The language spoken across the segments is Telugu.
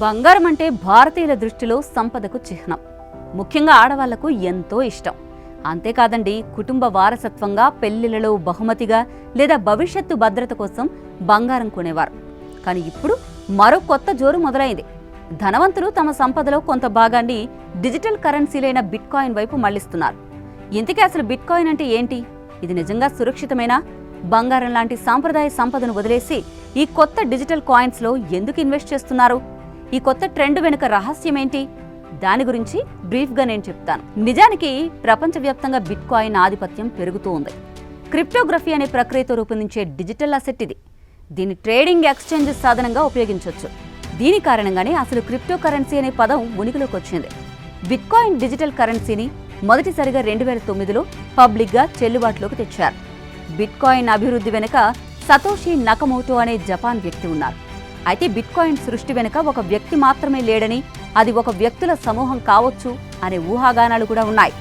బంగారం అంటే భారతీయుల దృష్టిలో సంపదకు చిహ్నం. ముఖ్యంగా ఆడవాళ్లకు ఎంతో ఇష్టం. అంతేకాదండి, కుటుంబ వారసత్వంగా పెళ్లిళ్లలో బహుమతిగా లేదా భవిష్యత్తు భద్రత కోసం బంగారం కొనేవారు. కానీ ఇప్పుడు మరో కొత్త జోరు మొదలైంది. ధనవంతులు తమ సంపదలో కొంత భాగాన్ని డిజిటల్ కరెన్సీలైన బిట్కాయిన్ వైపు మళ్లిస్తున్నారు. ఇంతకీ అసలు బిట్కాయిన్ అంటే ఏంటి? ఇది నిజంగా సురక్షితమేనా? బంగారం లాంటి సాంప్రదాయ సంపదను వదిలేసి ఈ కొత్త డిజిటల్ కాయిన్స్ లో ఎందుకు ఇన్వెస్ట్ చేస్తున్నారు? ఈ కొత్త ట్రెండ్ వెనుక రహస్యమేంటి? దాని గురించి బ్రీఫ్గా నేను చెప్తాను. నిజానికి ప్రపంచవ్యాప్తంగా బిట్కాయిన్ ఆధిపత్యం పెరుగుతూ ఉంది. క్రిప్టోగ్రఫీ అనే ప్రక్రియతో రూపొందించే డిజిటల్ అసెట్ ఇది. దీన్ని ట్రేడింగ్ ఎక్స్చేంజ్ సాధనంగా ఉపయోగించవచ్చు. దీని కారణంగానే అసలు క్రిప్టో కరెన్సీ అనే పదం ఉనికిలోకి వచ్చింది. బిట్కాయిన్ డిజిటల్ కరెన్సీని మొదటిసారిగా 2009లో పబ్లిక్గా చెల్లుబాటులోకి తెచ్చారు. బిట్కాయిన్ అభివృద్ధి వెనుక సతోషి నకమోటో అనే జపాన్ వ్యక్తి ఉన్నారు. అయితే బిట్కాయిన్ సృష్టి వెనుక ఒక వ్యక్తి మాత్రమే లేడని, అది ఒక వ్యక్తుల సమూహం కావచ్చు అనే ఊహాగానాలు కూడా ఉన్నాయి.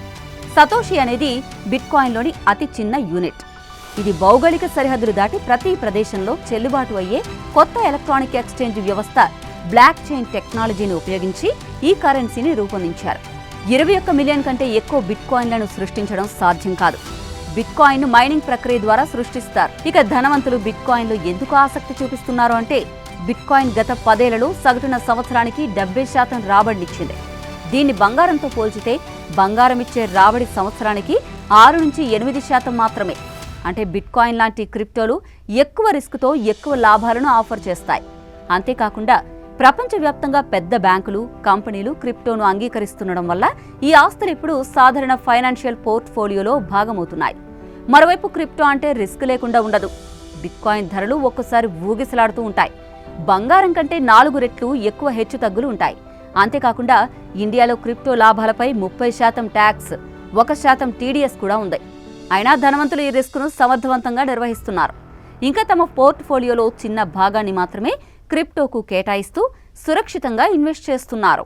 సతోషి అనేది బిట్కాయిన్లోని అతి చిన్న యూనిట్. ఇది భౌగోళిక సరిహద్దులు దాటి ప్రతి ప్రదేశంలో చెల్లుబాటు అయ్యే కొత్త ఎలక్ట్రానిక్ ఎక్స్చేంజ్ వ్యవస్థ బ్లాక్ చైన్ టెక్నాలజీని ఉపయోగించి ఈ కరెన్సీని రూపొందించారు. 21 మిలియన్ కంటే ఎక్కువ బిట్కాయిన్లను సృష్టించడం సాధ్యం కాదు. బిట్కాయిన్ మైనింగ్ ప్రక్రియ ద్వారా సృష్టిస్తారు. ఇక ధనవంతులు బిట్కాయిన్లో ఎందుకు ఆసక్తి చూపిస్తున్నారు అంటే, బిట్కాయిన్ గత 10 ఏళ్లలో సగటున సంవత్సరానికి 70% రాబడినిచ్చింది. దీన్ని బంగారంతో పోల్చితే బంగారం ఇచ్చే రాబడి సంవత్సరానికి 6 నుంచి 8% మాత్రమే. అంటే బిట్కాయిన్ లాంటి క్రిప్టోలు ఎక్కువ రిస్క్తో ఎక్కువ లాభాలను ఆఫర్ చేస్తాయి. అంతేకాకుండా ప్రపంచవ్యాప్తంగా పెద్ద బ్యాంకులు, కంపెనీలు క్రిప్టోను అంగీకరిస్తుండడం వల్ల ఈ ఆస్తులు ఇప్పుడు సాధారణ ఫైనాన్షియల్ పోర్ట్ఫోలియోలో భాగమవుతున్నాయి. మరోవైపు క్రిప్టో అంటే రిస్క్ లేకుండా ఉండదు. బిట్కాయిన్ ధరలు ఒక్కోసారి ఊగిసలాడుతూ ఉంటాయి. బంగారం కంటే 4 రెట్లు ఎక్కువ హెచ్చుతగ్గులు ఉంటాయి. అంతేకాకుండా ఇండియాలో క్రిప్టో లాభాలపై 30% ట్యాక్స్, 1% టీడీఎస్ కూడా ఉంది. అయినా ధనవంతులు ఈ రిస్క్ను సమర్థవంతంగా నిర్వహిస్తున్నారు. ఇంకా తమ పోర్ట్ఫోలియోలో చిన్న భాగాన్ని మాత్రమే క్రిప్టోకు కేటాయిస్తూ సురక్షితంగా ఇన్వెస్ట్ చేస్తున్నారు.